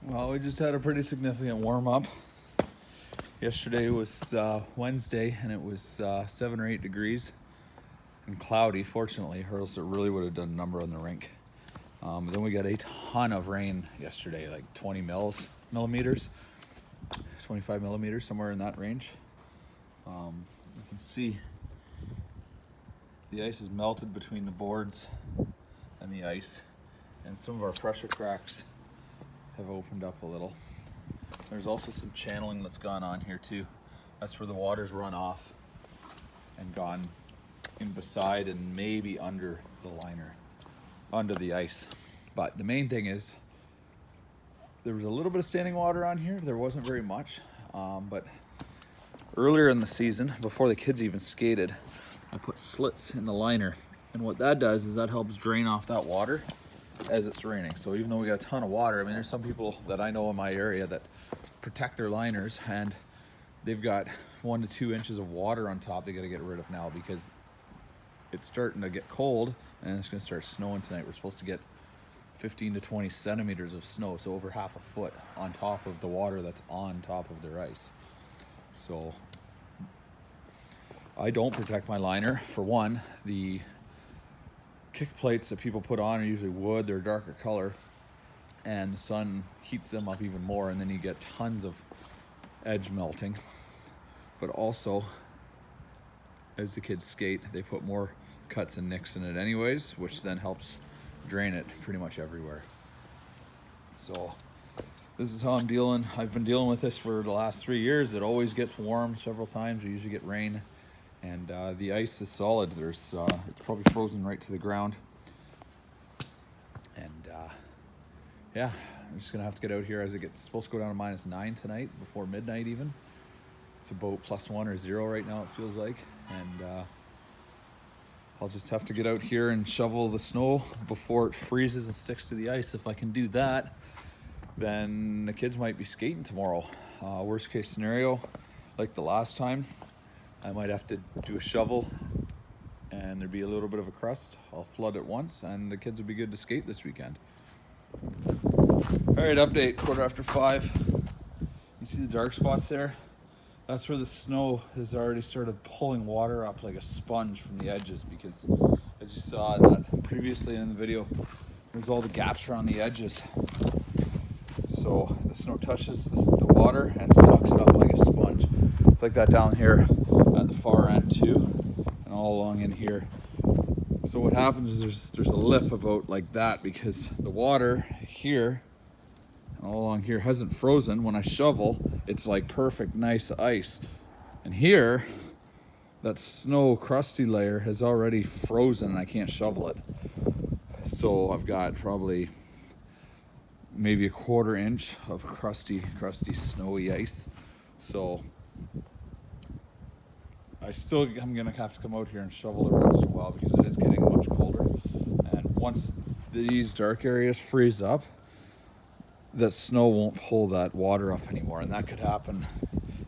Well, we just had a pretty significant warm-up. Yesterday was Wednesday, and it was 7 or 8 degrees and cloudy, fortunately, or else it really would have done a number on the rink. Then we got a ton of rain yesterday, like 20 millimeters, 25 millimeters, somewhere in that range. You can see the ice is melted between the boards and the ice, and some of our pressure cracks have opened up a little. There's also some channeling that's gone on here too. That's where the water's run off and gone in beside and maybe under the liner, under the ice. But the main thing is there was a little bit of standing water on here. There wasn't very much, but earlier in the season, before the kids even skated, I put slits in the liner, and what that does is that helps drain off that water as it's raining. So even though we got a ton of water, I mean, there's some people that I know in my area that protect their liners, and they've got 1 to 2 inches of water on top they got to get rid of now because it's starting to get cold and it's going to start snowing tonight. We're supposed to get 15 to 20 centimeters of snow, so over half a foot on top of the water that's on top of their ice. So I don't protect my liner. For one, the kick plates that people put on are usually wood, they're a darker color, and the sun heats them up even more, and then you get tons of edge melting. But also, as the kids skate, they put more cuts and nicks in it anyways, which then helps drain it pretty much everywhere. So this is how I'm dealing. I've been dealing with this for the last 3 years. It always gets warm several times. We usually get rain, and the ice is solid. It's probably frozen right to the ground. And yeah, I'm just gonna have to get out here as it gets supposed to go down to -9 tonight, before midnight even. It's about +1 or 0 right now, it feels like, and I'll just have to get out here and shovel the snow before it freezes and sticks to the ice. If I can do that, then the kids might be skating tomorrow. Worst case scenario, like the last time, I might have to do a shovel and there'd be a little bit of a crust. I'll flood it once and the kids will be good to skate this weekend. All right, update, 5:15. You see the dark spots there? That's where the snow has already started pulling water up like a sponge from the edges, because as you saw that previously in the video, there's all the gaps around the edges. So the snow touches the water and sucks it up like a sponge. It's like that down here at the far end too, and all along in here. So what happens is there's a lip about like that, because the water here and all along here hasn't frozen. When I shovel, it's like perfect, nice ice. And here, that snow crusty layer has already frozen and I can't shovel it. So I've got probably maybe a 1/4 inch of crusty, snowy ice. So I'm gonna have to come out here and shovel every once in a while, because it is getting much colder. And once these dark areas freeze up, that snow won't pull that water up anymore, and that could happen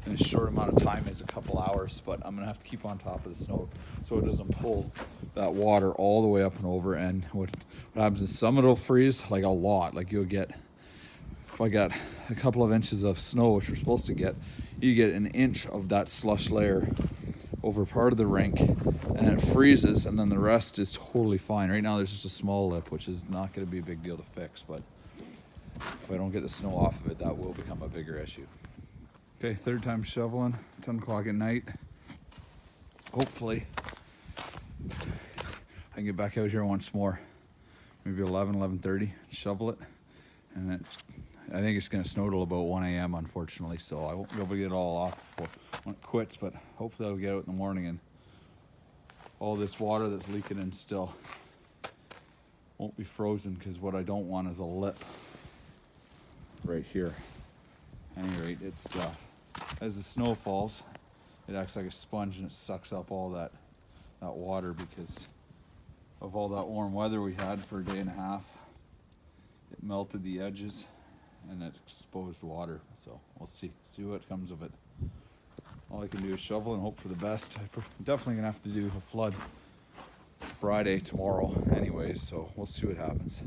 in a short amount of time, as a couple hours. But I'm gonna have to keep on top of the snow so it doesn't pull that water all the way up and over. And what happens is some it'll freeze like a lot. Like you'll get, if I got a couple of inches of snow, which we're supposed to get, you get an inch of that slush layer over part of the rink, and it freezes, and then the rest is totally fine. Right now there's just a small lip, which is not going to be a big deal to fix, but if I don't get the snow off of it, that will become a bigger issue. Okay, 3rd time shoveling, 10 o'clock at night. Hopefully I can get back out here once more, maybe 11:30, shovel it, and I think it's going to snow till about 1 a.m. unfortunately, so I won't be able to get it all off before when it quits, but hopefully I'll get out in the morning and all this water that's leaking in still won't be frozen, because what I don't want is a lip right here. At any rate, it's as the snow falls, it acts like a sponge and it sucks up all that water, because of all that warm weather we had for a day and a half. It melted the edges and it exposed water. So we'll see what comes of it. All I can do is shovel and hope for the best. I'm definitely gonna have to do a flood Friday tomorrow anyways, so we'll see what happens.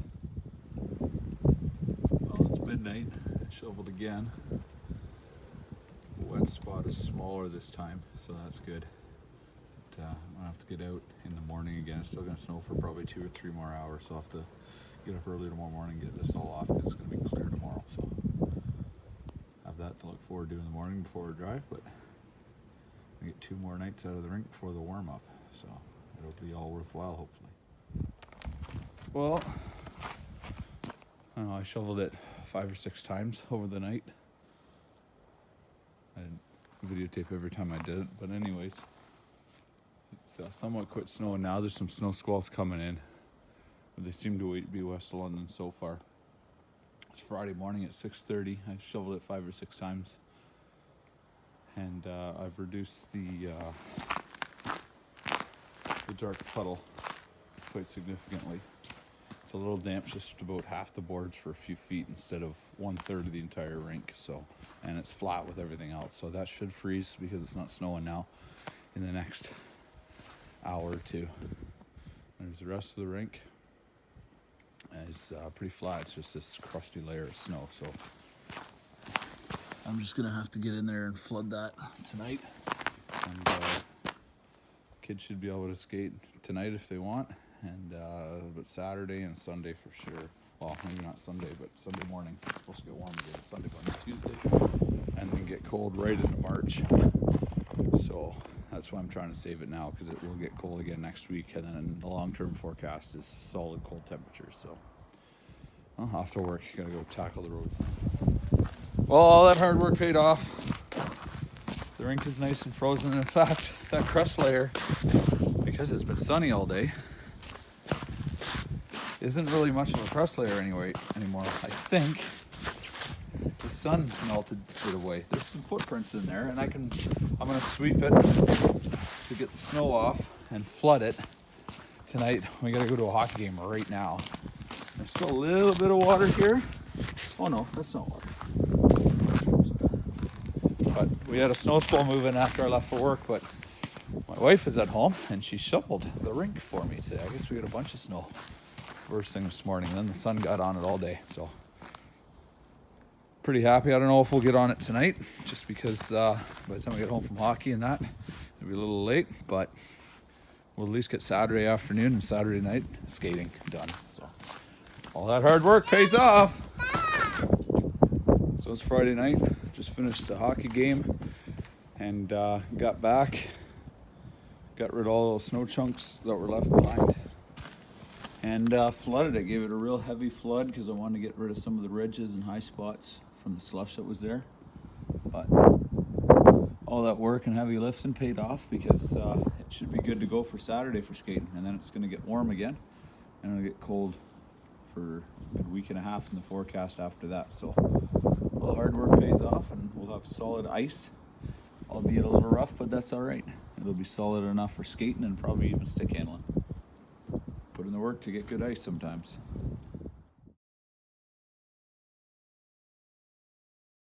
Well, it's midnight. Shoveled again. The wet spot is smaller this time, so that's good. But, I'm gonna have to get out in the morning again. It's still gonna snow for probably 2 or 3 more hours, so I'll have to get up early tomorrow morning and get this all off. It's gonna be clear tomorrow, so have that to look forward to in the morning before we drive. But I get 2 more nights out of the rink before the warm up, so it'll be all worthwhile, hopefully. Well, I don't know, I shoveled it 5 or 6 times over the night. I didn't videotape every time I did it, but anyways, it's somewhat quit snowing now. There's some snow squalls coming in, but they seem to be west of London so far. It's Friday morning at 6:30. I've shoveled it 5 or 6 times, and I've reduced the dark puddle quite significantly. It's a little damp, just about half the boards for a few feet instead of 1/3 of the entire rink. So, and it's flat with everything else, so that should freeze because it's not snowing now in the next hour or 2. There's the rest of the rink. It's pretty flat. It's just this crusty layer of snow. So I'm just gonna have to get in there and flood that tonight. And kids should be able to skate tonight if they want. And but Saturday and Sunday for sure. Well, maybe not Sunday, but Sunday morning. It's supposed to get warm again. Sunday, Monday, Tuesday, and then get cold right into March. So that's why I'm trying to save it now, because it will get cold again next week, and then the long-term forecast is solid cold temperatures. So after work, gotta go tackle the roads. Well, all that hard work paid off. The rink is nice and frozen. In fact, that crust layer, because it's been sunny all day, isn't really much of a crust layer anymore. I think the sun melted it away. There's some footprints in there, and I'm gonna sweep it to get the snow off and flood it tonight. We gotta go to a hockey game right now. There's still a little bit of water here. Oh no, that's not water. But we had a snow squall moving after I left for work, but my wife is at home and she shoveled the rink for me today. I guess we had a bunch of snow first thing this morning, and then the sun got on it all day, so pretty happy. I don't know if we'll get on it tonight, just because by the time we get home from hockey and that, it'll be a little late, but we'll at least get Saturday afternoon and Saturday night skating done. So all that hard work pays off. So it's Friday night, just finished the hockey game, and got back, got rid of all those snow chunks that were left behind, and flooded it. Gave it a real heavy flood because I wanted to get rid of some of the ridges and high spots from the slush that was there. But all that work and heavy lifting paid off, because it should be good to go for Saturday for skating, and then it's going to get warm again, and it'll get cold for a good week and a half in the forecast after that. So all the hard work pays off, and we'll have solid ice, albeit a little rough, but that's all right. It'll be solid enough for skating and probably even stick handling. Put in the work to get good ice sometimes.